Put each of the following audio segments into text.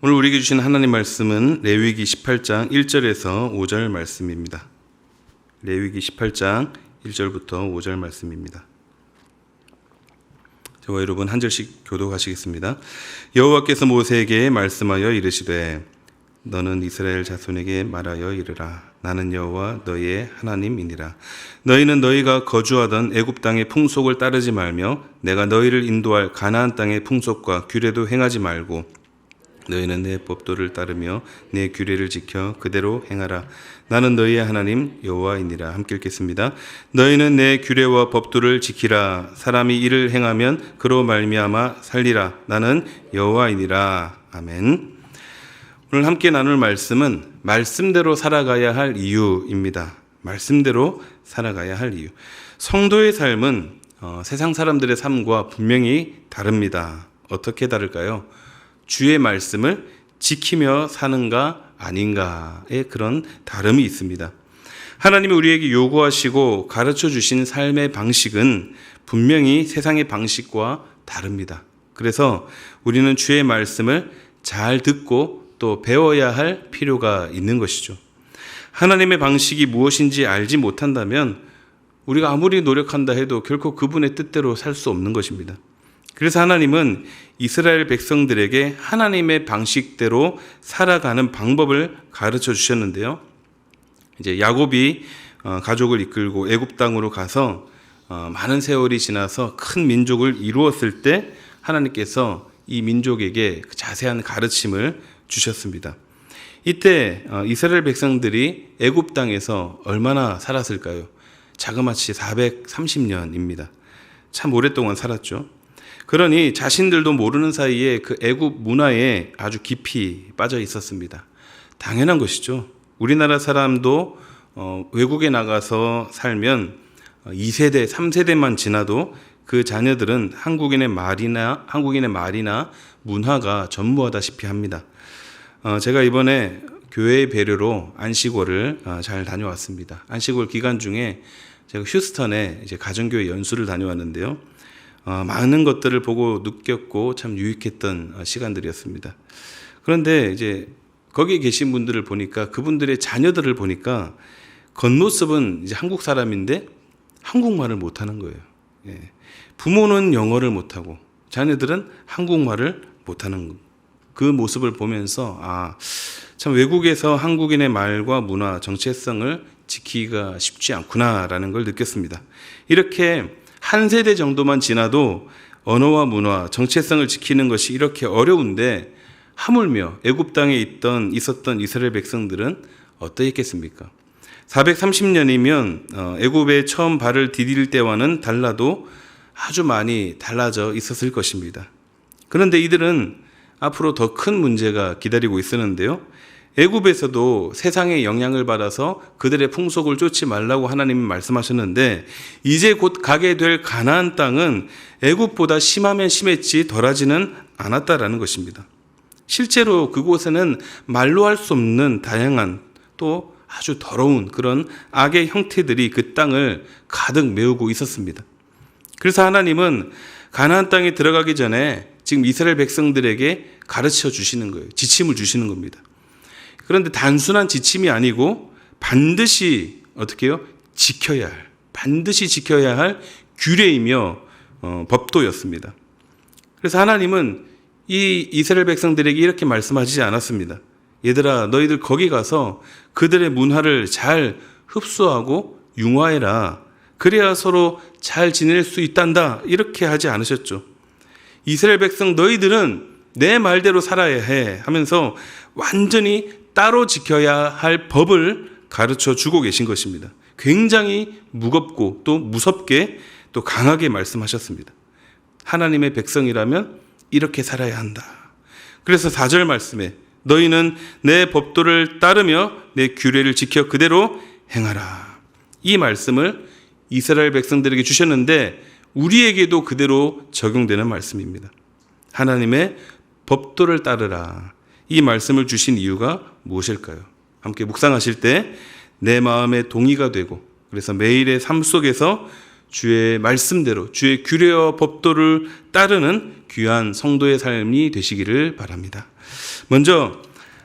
오늘 우리에게 주신 하나님 말씀은 레위기 18장 1절에서 5절 말씀입니다. 레위기 18장 1절부터 5절 말씀입니다. 저와 여러분 한 절씩 교독하시겠습니다. 여호와께서 모세에게 말씀하여 이르시되 너는 이스라엘 자손에게 말하여 이르라. 나는 여호와 너희의 하나님이니라. 너희는 너희가 거주하던 애굽 땅의 풍속을 따르지 말며 내가 너희를 인도할 가나안 땅의 풍속과 규례도 행하지 말고 너희는 내 법도를 따르며 내 규례를 지켜 그대로 행하라. 나는 너희의 하나님 여호와이니라. 함께 읽겠습니다. 너희는 내 규례와 법도를 지키라. 사람이 이를 행하면 그로 말미암아 살리라. 나는 여호와이니라. 아멘. 오늘 함께 나눌 말씀은 말씀대로 살아가야 할 이유입니다. 말씀대로 살아가야 할 이유. 성도의 삶은 세상 사람들의 삶과 분명히 다릅니다. 어떻게 다를까요? 주의 말씀을 지키며 사는가 아닌가의 그런 다름이 있습니다. 하나님이 우리에게 요구하시고 가르쳐 주신 삶의 방식은 분명히 세상의 방식과 다릅니다. 그래서 우리는 주의 말씀을 잘 듣고 또 배워야 할 필요가 있는 것이죠. 하나님의 방식이 무엇인지 알지 못한다면 우리가 아무리 노력한다 해도 결코 그분의 뜻대로 살 수 없는 것입니다. 그래서 하나님은 이스라엘 백성들에게 하나님의 방식대로 살아가는 방법을 가르쳐 주셨는데요. 이제 야곱이 가족을 이끌고 애굽 땅으로 가서 많은 세월이 지나서 큰 민족을 이루었을 때 하나님께서 이 민족에게 자세한 가르침을 주셨습니다. 이때 이스라엘 백성들이 애굽 땅에서 얼마나 살았을까요? 자그마치 430년입니다. 참 오랫동안 살았죠. 그러니 자신들도 모르는 사이에 그 애굽 문화에 아주 깊이 빠져 있었습니다. 당연한 것이죠. 우리나라 사람도 외국에 나가서 살면 2세대, 3세대만 지나도 그 자녀들은 한국인의 말이나 문화가 전무하다시피 합니다. 제가 이번에 교회의 배려로 안식월을 잘 다녀왔습니다. 안식월 기간 중에 제가 휴스턴에 이제 가정교회 연수를 다녀왔는데요. 많은 것들을 보고 느꼈고 참 유익했던 시간들이었습니다. 그런데 이제 거기에 계신 분들을 보니까 그분들의 자녀들을 보니까 겉모습은 이제 한국 사람인데 한국말을 못하는 거예요. 예. 부모는 영어를 못하고 자녀들은 한국말을 못하는 그 모습을 보면서 참 외국에서 한국인의 말과 문화, 정체성을 지키기가 쉽지 않구나라는 걸 느꼈습니다. 이렇게 한 세대 정도만 지나도 언어와 문화, 정체성을 지키는 것이 이렇게 어려운데 하물며 애굽 땅에 있었던 이스라엘 백성들은 어떠했겠습니까? 430년이면 애굽에 처음 발을 디딜 때와는 달라도 아주 많이 달라져 있었을 것입니다. 그런데 이들은 앞으로 더 큰 문제가 기다리고 있었는데요. 애굽에서도 세상의 영향을 받아서 그들의 풍속을 쫓지 말라고 하나님이 말씀하셨는데 이제 곧 가게 될 가나안 땅은 애굽보다 심하면 심했지 덜하지는 않았다라는 것입니다. 실제로 그곳에는 말로 할 수 없는 다양한 또 아주 더러운 그런 악의 형태들이 그 땅을 가득 메우고 있었습니다. 그래서 하나님은 가나안 땅에 들어가기 전에 지금 이스라엘 백성들에게 가르쳐 주시는 거예요. 지침을 주시는 겁니다. 그런데 단순한 지침이 아니고 반드시 어떻게 해요? 반드시 지켜야 할 규례이며 법도였습니다. 그래서 하나님은 이 이스라엘 백성들에게 이렇게 말씀하시지 않았습니다. 얘들아, 너희들 거기 가서 그들의 문화를 잘 흡수하고 융화해라. 그래야 서로 잘 지낼 수 있단다. 이렇게 하지 않으셨죠. 이스라엘 백성 너희들은 내 말대로 살아야 해 하면서 완전히 따로 지켜야 할 법을 가르쳐 주고 계신 것입니다. 굉장히 무겁고 또 무섭게 또 강하게 말씀하셨습니다. 하나님의 백성이라면 이렇게 살아야 한다. 그래서 4절 말씀에 너희는 내 법도를 따르며 내 규례를 지켜 그대로 행하라. 이 말씀을 이스라엘 백성들에게 주셨는데 우리에게도 그대로 적용되는 말씀입니다. 하나님의 법도를 따르라. 이 말씀을 주신 이유가 무엇일까요? 함께 묵상하실 때 내 마음에 동의가 되고 그래서 매일의 삶 속에서 주의 말씀대로 주의 규례와 법도를 따르는 귀한 성도의 삶이 되시기를 바랍니다. 먼저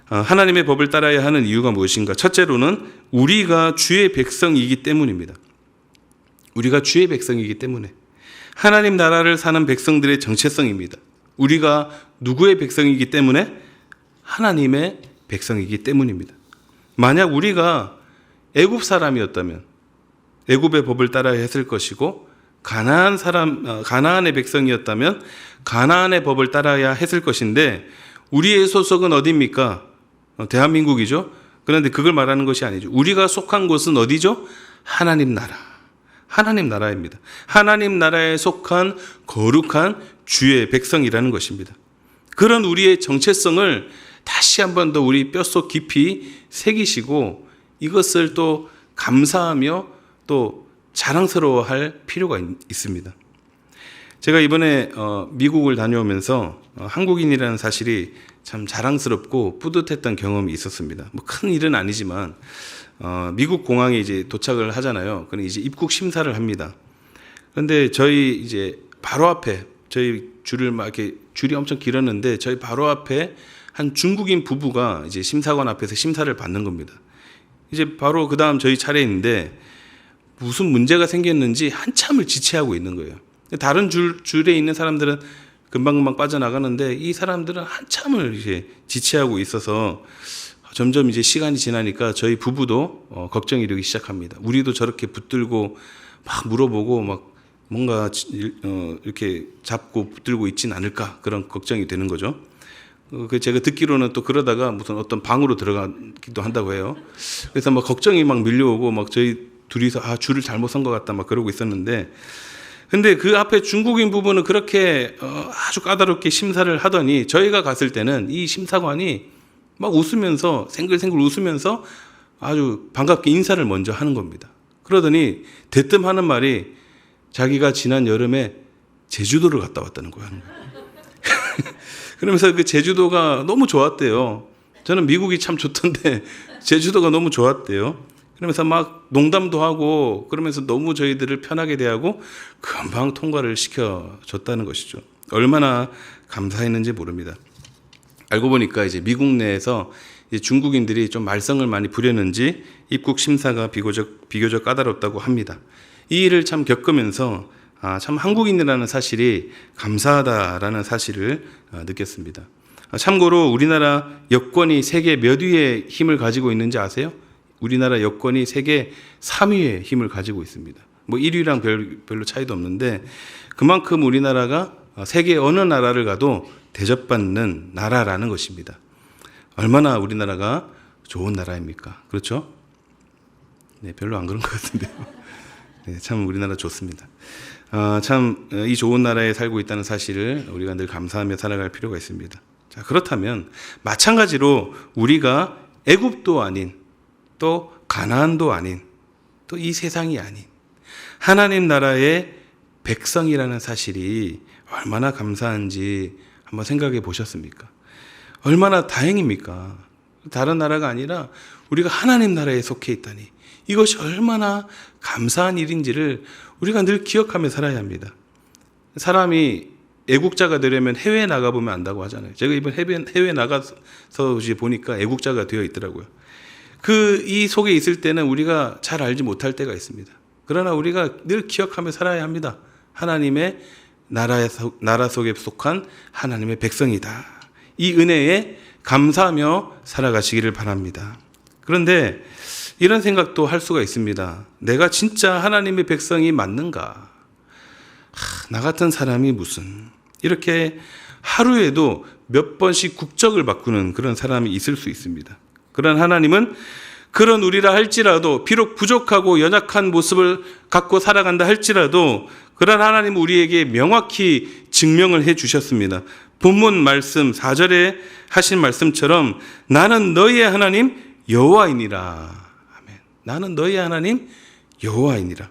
하나님의 법을 따라야 하는 이유가 무엇인가? 첫째로는 우리가 주의 백성이기 때문입니다. 우리가 주의 백성이기 때문에. 하나님 나라를 사는 백성들의 정체성입니다. 우리가 누구의 백성이기 때문에? 하나님의 백성이기 때문입니다. 만약 우리가 애굽 사람이었다면 애굽의 법을 따라야 했을 것이고, 가나안의 백성이었다면 가나안의 법을 따라야 했을 것인데, 우리의 소속은 어디입니까? 대한민국이죠. 그런데 그걸 말하는 것이 아니죠. 우리가 속한 곳은 어디죠? 하나님 나라. 하나님 나라입니다. 하나님 나라에 속한 거룩한 주의 백성이라는 것입니다. 그런 우리의 정체성을 다시 한 번 더 우리 뼛속 깊이 새기시고, 이것을 또 감사하며 또 자랑스러워할 필요가 있습니다. 제가 이번에 미국을 다녀오면서 한국인이라는 사실이 참 자랑스럽고 뿌듯했던 경험이 있었습니다. 뭐 큰 일은 아니지만 미국 공항에 이제 도착을 하잖아요. 그럼 이제 입국 심사를 합니다. 그런데 저희 이제 바로 앞에 저희 줄이 엄청 길었는데 저희 바로 앞에 한 중국인 부부가 이제 심사관 앞에서 심사를 받는 겁니다. 이제 바로 그 다음 저희 차례인데 무슨 문제가 생겼는지 한참을 지체하고 있는 거예요. 다른 줄에 있는 사람들은 금방금방 빠져나가는데 이 사람들은 한참을 이제 지체하고 있어서 점점 이제 시간이 지나니까 저희 부부도 걱정이 되기 시작합니다. 우리도 저렇게 붙들고 막 물어보고 막 뭔가 이렇게 잡고 붙들고 있진 않을까, 그런 걱정이 되는 거죠. 제가 듣기로는 또 그러다가 무슨 어떤 방으로 들어가기도 한다고 해요. 그래서 막 걱정이 막 밀려오고 막 저희 둘이서 줄을 잘못 선 것 같다 막 그러고 있었는데, 근데 그 앞에 중국인 부부는 그렇게 아주 까다롭게 심사를 하더니 저희가 갔을 때는 이 심사관이 막 웃으면서 생글생글 웃으면서 아주 반갑게 인사를 먼저 하는 겁니다. 그러더니 대뜸 하는 말이 자기가 지난 여름에 제주도를 갔다 왔다는 거예요. 그러면서 그 제주도가 너무 좋았대요. 저는 미국이 참 좋던데 제주도가 너무 좋았대요. 그러면서 막 농담도 하고 그러면서 너무 저희들을 편하게 대하고 금방 통과를 시켜줬다는 것이죠. 얼마나 감사했는지 모릅니다. 알고 보니까 이제 미국 내에서 이제 중국인들이 좀 말썽을 많이 부렸는지 입국 심사가 비교적 까다롭다고 합니다. 이 일을 참 겪으면서 참 한국인이라는 사실이 감사하다라는 사실을 느꼈습니다. 참고로 우리나라 여권이 세계 몇 위의 힘을 가지고 있는지 아세요? 우리나라 여권이 세계 3위의 힘을 가지고 있습니다. 뭐 1위랑 별로 차이도 없는데 그만큼 우리나라가 세계 어느 나라를 가도 대접받는 나라라는 것입니다. 얼마나 우리나라가 좋은 나라입니까? 그렇죠? 네, 별로 안 그런 것 같은데요. 네, 참 우리나라 좋습니다. 참 이 좋은 나라에 살고 있다는 사실을 우리가 늘 감사하며 살아갈 필요가 있습니다. 자, 그렇다면 마찬가지로 우리가 애굽도 아닌 또 가나안도 아닌 또 이 세상이 아닌 하나님 나라의 백성이라는 사실이 얼마나 감사한지 한번 생각해 보셨습니까? 얼마나 다행입니까? 다른 나라가 아니라 우리가 하나님 나라에 속해 있다니 이것이 얼마나 감사한 일인지를 우리가 늘 기억하며 살아야 합니다. 사람이 애국자가 되려면 해외에 나가보면 안다고 하잖아요. 제가 이번 해외에 나가서 보니까 애국자가 되어 있더라고요. 이 속에 있을 때는 우리가 잘 알지 못할 때가 있습니다. 그러나 우리가 늘 기억하며 살아야 합니다. 하나님의 나라 속에 속한 하나님의 백성이다. 이 은혜에 감사하며 살아가시기를 바랍니다. 그런데 이런 생각도 할 수가 있습니다. 내가 진짜 하나님의 백성이 맞는가? 나 같은 사람이 무슨 이렇게 하루에도 몇 번씩 국적을 바꾸는 그런 사람이 있을 수 있습니다. 그런 하나님은 그런 우리라 할지라도 비록 부족하고 연약한 모습을 갖고 살아간다 할지라도 그런 하나님은 우리에게 명확히 증명을 해 주셨습니다. 본문 말씀 4절에 하신 말씀처럼 나는 너희의 하나님 여호와이니라. 아멘. 나는 너희의 하나님 여호와이니라.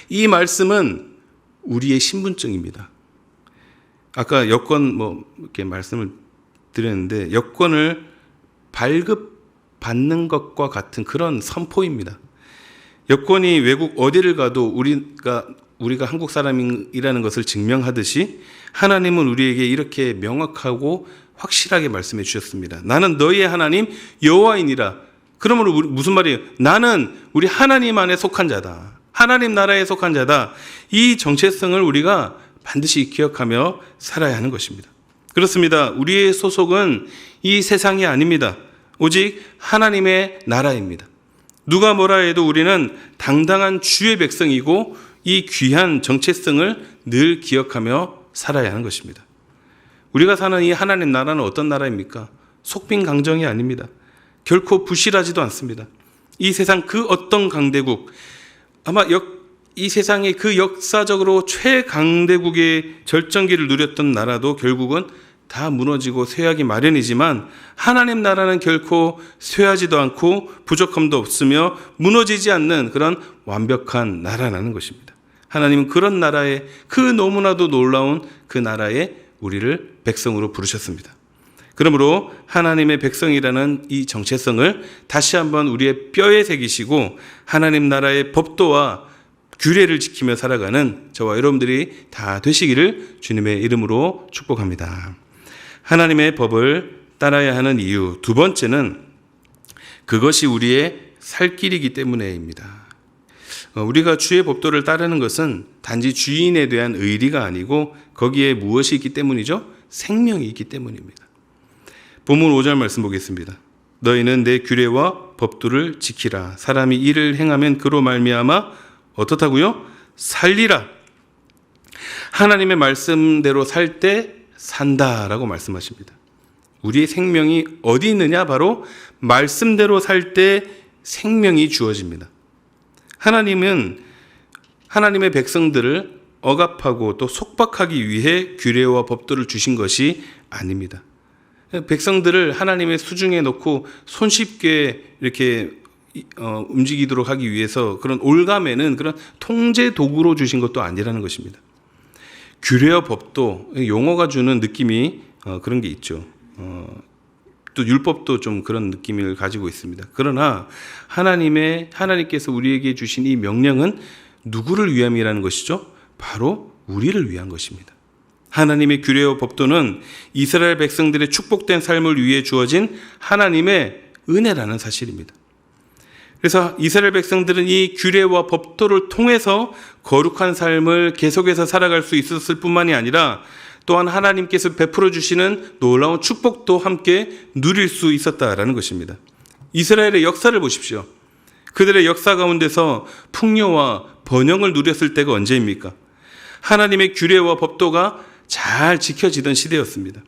이 말씀은 우리의 신분증입니다. 아까 여권 이렇게 말씀을 드렸는데 여권을 발급받는 것과 같은 그런 선포입니다. 여권이 외국 어디를 가도 우리가 우리가 한국 사람이라는 것을 증명하듯이 하나님은 우리에게 이렇게 명확하고 확실하게 말씀해 주셨습니다. 나는 너희의 하나님 여호와이니라. 그러므로 무슨 말이에요? 나는 우리 하나님 안에 속한 자다. 하나님 나라에 속한 자다. 이 정체성을 우리가 반드시 기억하며 살아야 하는 것입니다. 그렇습니다. 우리의 소속은 이 세상이 아닙니다. 오직 하나님의 나라입니다. 누가 뭐라 해도 우리는 당당한 주의 백성이고 이 귀한 정체성을 늘 기억하며 살아야 하는 것입니다. 우리가 사는 이 하나님 나라는 어떤 나라입니까? 속빈강정이 아닙니다. 결코 부실하지도 않습니다. 이 세상 그 어떤 강대국, 아마 이 세상의 그 역사적으로 최강대국의 절정기를 누렸던 나라도 결국은 다 무너지고 쇠하기 마련이지만 하나님 나라는 결코 쇠하지도 않고 부족함도 없으며 무너지지 않는 그런 완벽한 나라라는 것입니다. 하나님은 그런 나라에, 그 너무나도 놀라운 그 나라에 우리를 백성으로 부르셨습니다. 그러므로 하나님의 백성이라는 이 정체성을 다시 한번 우리의 뼈에 새기시고 하나님 나라의 법도와 규례를 지키며 살아가는 저와 여러분들이 다 되시기를 주님의 이름으로 축복합니다. 하나님의 법을 따라야 하는 이유 두 번째는 그것이 우리의 살 길이기 때문에입니다. 우리가 주의 법도를 따르는 것은 단지 주인에 대한 의리가 아니고 거기에 무엇이 있기 때문이죠? 생명이 있기 때문입니다. 본문 5절 말씀 보겠습니다. 너희는 내 규례와 법도를 지키라. 사람이 이를 행하면 그로 말미암아 어떻다고요? 살리라. 하나님의 말씀대로 살 때 산다라고 말씀하십니다. 우리의 생명이 어디 있느냐? 바로 말씀대로 살 때 생명이 주어집니다. 하나님은 하나님의 백성들을 억압하고 또 속박하기 위해 규례와 법도를 주신 것이 아닙니다. 백성들을 하나님의 수중에 놓고 손쉽게 이렇게 움직이도록 하기 위해서 그런 올가매는 그런 통제 도구로 주신 것도 아니라는 것입니다. 규례와 법도 용어가 주는 느낌이 그런 게 있죠. 또 율법도 좀 그런 느낌을 가지고 있습니다. 그러나 하나님께서 우리에게 주신 이 명령은 누구를 위함이라는 것이죠? 바로 우리를 위한 것입니다. 하나님의 규례와 법도는 이스라엘 백성들의 축복된 삶을 위해 주어진 하나님의 은혜라는 사실입니다. 그래서 이스라엘 백성들은 이 규례와 법도를 통해서 거룩한 삶을 계속해서 살아갈 수 있었을 뿐만이 아니라 또한 하나님께서 베풀어 주시는 놀라운 축복도 함께 누릴 수 있었다라는 것입니다. 이스라엘의 역사를 보십시오. 그들의 역사 가운데서 풍요와 번영을 누렸을 때가 언제입니까? 하나님의 규례와 법도가 잘 지켜지던 시대였습니다.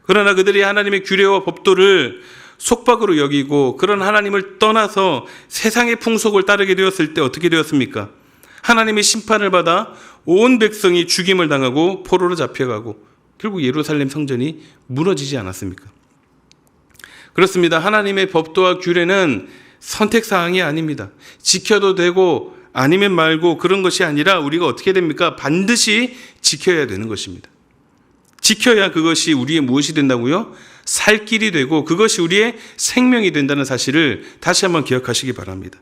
그러나 그들이 하나님의 규례와 법도를 속박으로 여기고 그런 하나님을 떠나서 세상의 풍속을 따르게 되었을 때 어떻게 되었습니까? 하나님의 심판을 받아 온 백성이 죽임을 당하고 포로로 잡혀가고 결국 예루살렘 성전이 무너지지 않았습니까? 그렇습니다. 하나님의 법도와 규례는 선택사항이 아닙니다. 지켜도 되고 아니면 말고 그런 것이 아니라 우리가 어떻게 됩니까? 반드시 지켜야 되는 것입니다. 지켜야 그것이 우리의 무엇이 된다고요? 살 길이 되고 그것이 우리의 생명이 된다는 사실을 다시 한번 기억하시기 바랍니다.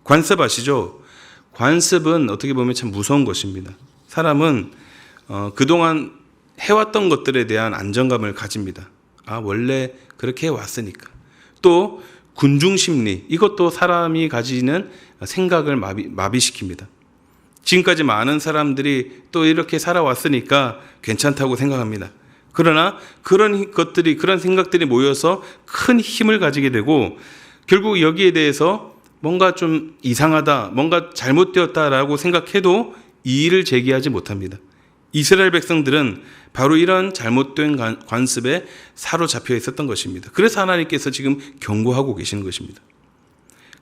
관습 아시죠? 관습은 어떻게 보면 참 무서운 것입니다. 사람은 그동안 해왔던 것들에 대한 안정감을 가집니다. 원래 그렇게 해왔으니까. 또 군중심리, 이것도 사람이 가지는 생각을 마비시킵니다. 지금까지 많은 사람들이 또 이렇게 살아왔으니까 괜찮다고 생각합니다. 그러나 그런 것들이, 그런 생각들이 모여서 큰 힘을 가지게 되고 결국 여기에 대해서 뭔가 좀 이상하다, 뭔가 잘못되었다라고 생각해도 이의를 제기하지 못합니다. 이스라엘 백성들은 바로 이런 잘못된 관습에 사로잡혀 있었던 것입니다. 그래서 하나님께서 지금 경고하고 계시는 것입니다.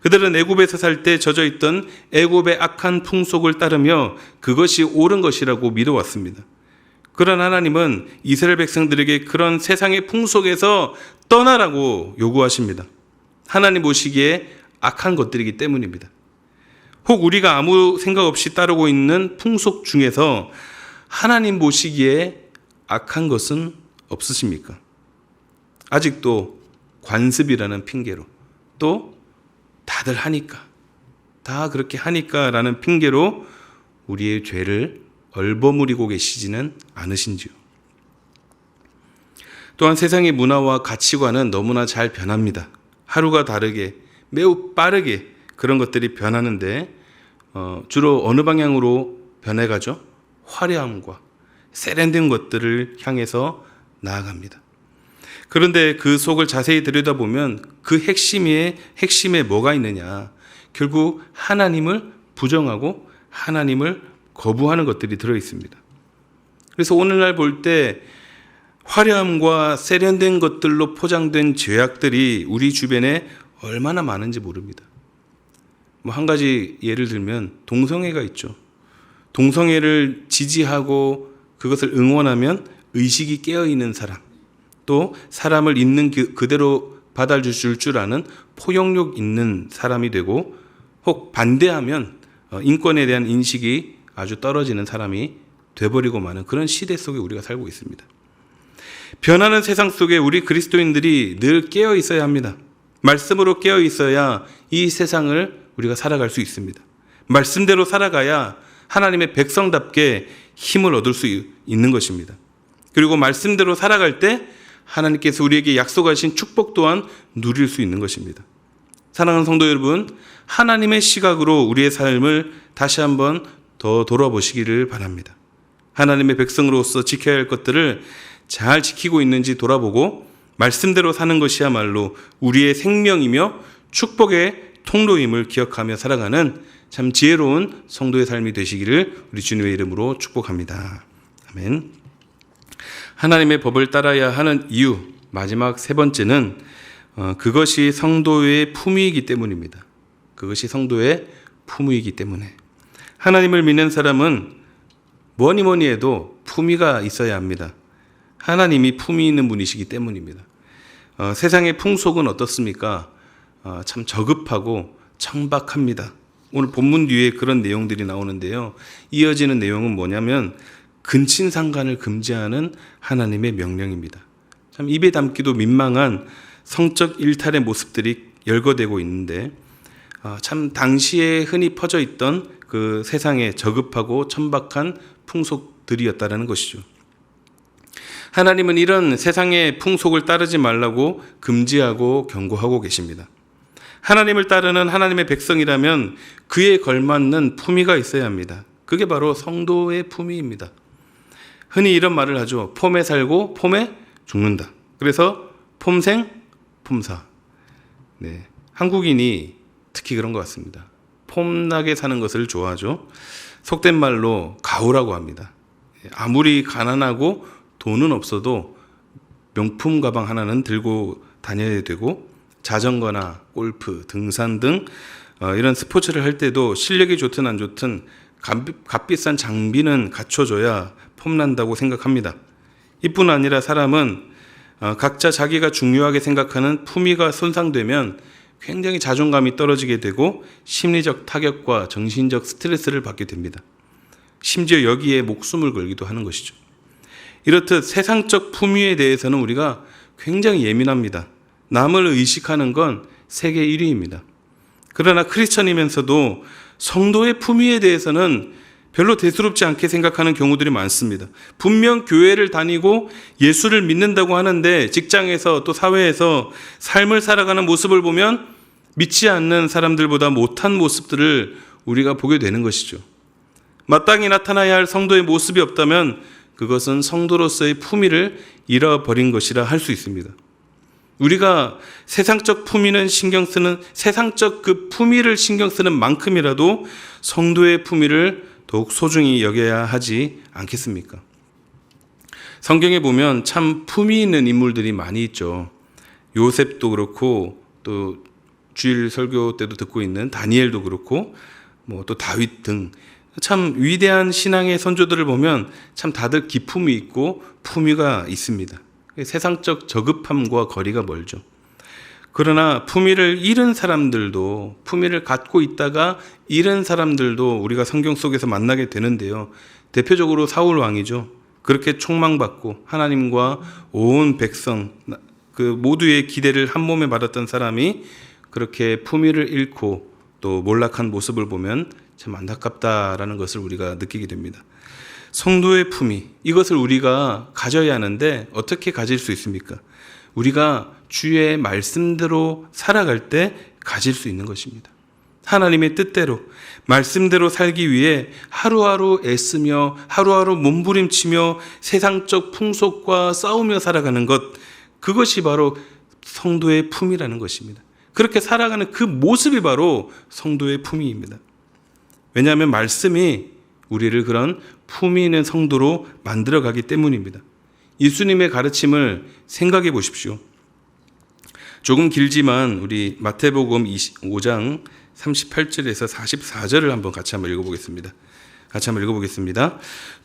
그들은 애굽에서 살 때 젖어 있던 애굽의 악한 풍속을 따르며 그것이 옳은 것이라고 믿어왔습니다. 그런 하나님은 이스라엘 백성들에게 그런 세상의 풍속에서 떠나라고 요구하십니다. 하나님 보시기에 악한 것들이기 때문입니다. 혹 우리가 아무 생각 없이 따르고 있는 풍속 중에서 하나님 보시기에 악한 것은 없으십니까? 아직도 관습이라는 핑계로, 또 다들 하니까, 다 그렇게 하니까 라는 핑계로 우리의 죄를 얼버무리고 계시지는 않으신지요. 또한 세상의 문화와 가치관은 너무나 잘 변합니다. 하루가 다르게 매우 빠르게 그런 것들이 변하는데 주로 어느 방향으로 변해가죠? 화려함과 세련된 것들을 향해서 나아갑니다. 그런데 그 속을 자세히 들여다보면 그 핵심에 뭐가 있느냐? 결국 하나님을 부정하고 하나님을 거부하는 것들이 들어있습니다. 그래서 오늘날 볼 때 화려함과 세련된 것들로 포장된 죄악들이 우리 주변에 얼마나 많은지 모릅니다. 한 가지 예를 들면 동성애가 있죠. 동성애를 지지하고 그것을 응원하면 의식이 깨어있는 사람, 또 사람을 있는 그대로 받아줄 줄 아는 포용력 있는 사람이 되고, 혹 반대하면 인권에 대한 인식이 아주 떨어지는 사람이 돼버리고 마는 그런 시대 속에 우리가 살고 있습니다. 변하는 세상 속에 우리 그리스도인들이 늘 깨어 있어야 합니다. 말씀으로 깨어 있어야 이 세상을 우리가 살아갈 수 있습니다. 말씀대로 살아가야 하나님의 백성답게 힘을 얻을 수 있는 것입니다. 그리고 말씀대로 살아갈 때 하나님께서 우리에게 약속하신 축복 또한 누릴 수 있는 것입니다. 사랑하는 성도 여러분, 하나님의 시각으로 우리의 삶을 다시 한번 더 돌아보시기를 바랍니다. 하나님의 백성으로서 지켜야 할 것들을 잘 지키고 있는지 돌아보고 말씀대로 사는 것이야말로 우리의 생명이며 축복의 통로임을 기억하며 살아가는 참 지혜로운 성도의 삶이 되시기를 우리 주님의 이름으로 축복합니다. 아멘. 하나님의 법을 따라야 하는 이유, 마지막 세 번째는 그것이 성도의 품위이기 때문입니다. 그것이 성도의 품위이기 때문에 하나님을 믿는 사람은 뭐니 해도 품위가 있어야 합니다. 하나님이 품위 있는 분이시기 때문입니다. 세상의 풍속은 어떻습니까? 참 저급하고 청박합니다. 오늘 본문 뒤에 그런 내용들이 나오는데요. 이어지는 내용은 뭐냐면 근친상간을 금지하는 하나님의 명령입니다. 참 입에 담기도 민망한 성적 일탈의 모습들이 열거되고 있는데 참 당시에 흔히 퍼져 있던 그 세상의 저급하고 천박한 풍속들이었다는 것이죠. 하나님은 이런 세상의 풍속을 따르지 말라고 금지하고 경고하고 계십니다. 하나님을 따르는 하나님의 백성이라면 그에 걸맞는 품위가 있어야 합니다. 그게 바로 성도의 품위입니다. 흔히 이런 말을 하죠. 폼에 살고 폼에 죽는다. 그래서 폼생 폼사. 네, 한국인이 특히 그런 것 같습니다. 폼나게 사는 것을 좋아하죠. 속된 말로 가오라고 합니다. 아무리 가난하고 돈은 없어도 명품 가방 하나는 들고 다녀야 되고, 자전거나 골프, 등산 등 이런 스포츠를 할 때도 실력이 좋든 안 좋든 값비싼 장비는 갖춰줘야 폼난다고 생각합니다. 이뿐 아니라 사람은 각자 자기가 중요하게 생각하는 품위가 손상되면 굉장히 자존감이 떨어지게 되고 심리적 타격과 정신적 스트레스를 받게 됩니다. 심지어 여기에 목숨을 걸기도 하는 것이죠. 이렇듯 세상적 품위에 대해서는 우리가 굉장히 예민합니다. 남을 의식하는 건 세계 1위입니다. 그러나 크리스천이면서도 성도의 품위에 대해서는 별로 대수롭지 않게 생각하는 경우들이 많습니다. 분명 교회를 다니고 예수를 믿는다고 하는데 직장에서 또 사회에서 삶을 살아가는 모습을 보면 믿지 않는 사람들보다 못한 모습들을 우리가 보게 되는 것이죠. 마땅히 나타나야 할 성도의 모습이 없다면 그것은 성도로서의 품위를 잃어버린 것이라 할 수 있습니다. 우리가 세상적 품위는 세상적 그 품위를 신경 쓰는 만큼이라도 성도의 품위를 더욱 소중히 여겨야 하지 않겠습니까? 성경에 보면 참 품위 있는 인물들이 많이 있죠. 요셉도 그렇고, 또 주일 설교 때도 듣고 있는 다니엘도 그렇고, 또 다윗 등 참 위대한 신앙의 선조들을 보면 참 다들 기품이 있고 품위가 있습니다. 세상적 저급함과 거리가 멀죠. 그러나 품위를 잃은 사람들도, 품위를 갖고 있다가 잃은 사람들도 우리가 성경 속에서 만나게 되는데요. 대표적으로 사울 왕이죠. 그렇게 총망받고 하나님과 온 백성 그 모두의 기대를 한 몸에 받았던 사람이 그렇게 품위를 잃고 또 몰락한 모습을 보면 참 안타깝다라는 것을 우리가 느끼게 됩니다. 성도의 품위, 이것을 우리가 가져야 하는데 어떻게 가질 수 있습니까? 우리가 주의 말씀대로 살아갈 때 가질 수 있는 것입니다. 하나님의 뜻대로, 말씀대로 살기 위해 하루하루 애쓰며 하루하루 몸부림치며 세상적 풍속과 싸우며 살아가는 것, 그것이 바로 성도의 품위라는 것입니다. 그렇게 살아가는 그 모습이 바로 성도의 품위입니다. 왜냐하면 말씀이 우리를 그런 품위 있는 성도로 만들어가기 때문입니다. 예수님의 가르침을 생각해 보십시오. 조금 길지만 우리 마태복음 25장 38절에서 44절을 한번 같이 한번 읽어보겠습니다.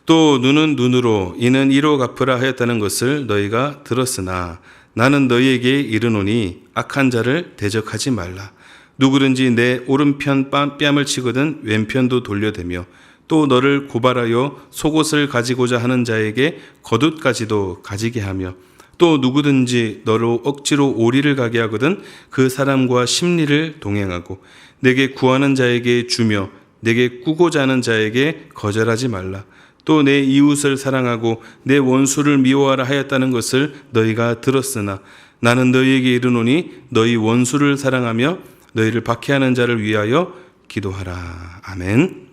또 눈은 눈으로 이는 이로 갚으라 하였다는 것을 너희가 들었으나 나는 너희에게 이르노니 악한 자를 대적하지 말라. 누구든지 내 오른편 뺨을 치거든 왼편도 돌려대며 또 너를 고발하여 속옷을 가지고자 하는 자에게 겉옷까지도 가지게 하며 또 누구든지 너로 억지로 오리를 가게 하거든 그 사람과 심리를 동행하고 내게 구하는 자에게 주며 내게 꾸고자 하는 자에게 거절하지 말라. 또 내 이웃을 사랑하고 내 원수를 미워하라 하였다는 것을 너희가 들었으나 나는 너희에게 이르노니 너희 원수를 사랑하며 너희를 박해하는 자를 위하여 기도하라. 아멘.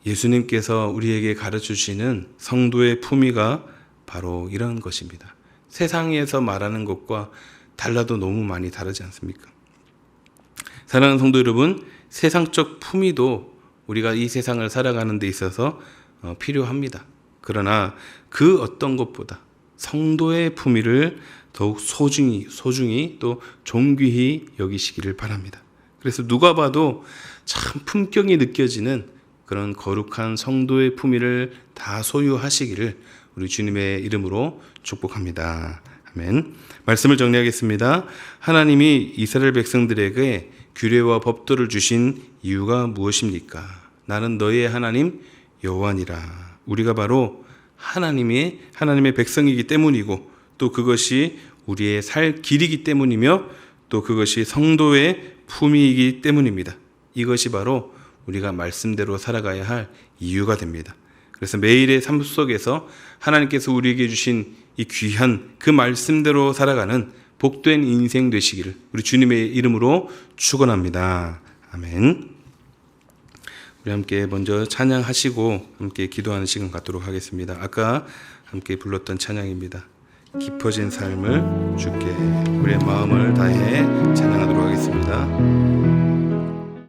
예수님께서 우리에게 가르쳐주시는 성도의 품위가 바로 이런 것입니다. 세상에서 말하는 것과 달라도 너무 많이 다르지 않습니까? 사랑하는 성도 여러분, 세상적 품위도 우리가 이 세상을 살아가는 데 있어서 필요합니다. 그러나 그 어떤 것보다 성도의 품위를 더욱 소중히 또 존귀히 여기시기를 바랍니다. 그래서 누가 봐도 참 품격이 느껴지는 그런 거룩한 성도의 품위를 다 소유하시기를 우리 주님의 이름으로 축복합니다. 아멘. 말씀을 정리하겠습니다. 하나님이 이스라엘 백성들에게 규례와 법도를 주신 이유가 무엇입니까? 나는 너희의 하나님 여호와니라. 우리가 바로 하나님의 백성이기 때문이고 또 그것이 우리의 살 길이기 때문이며 또 그것이 성도의 품위이기 때문입니다. 이것이 바로 우리가 말씀대로 살아가야 할 이유가 됩니다. 그래서 매일의 삶 속에서 하나님께서 우리에게 주신 이 귀한 그 말씀대로 살아가는 복된 인생 되시기를 우리 주님의 이름으로 축원합니다. 아멘. 우리 함께 먼저 찬양하시고 함께 기도하는 시간 갖도록 하겠습니다. 아까 함께 불렀던 찬양입니다. 깊어진 삶을 주께 우리의 마음을 다해 찬양하도록 하겠습니다.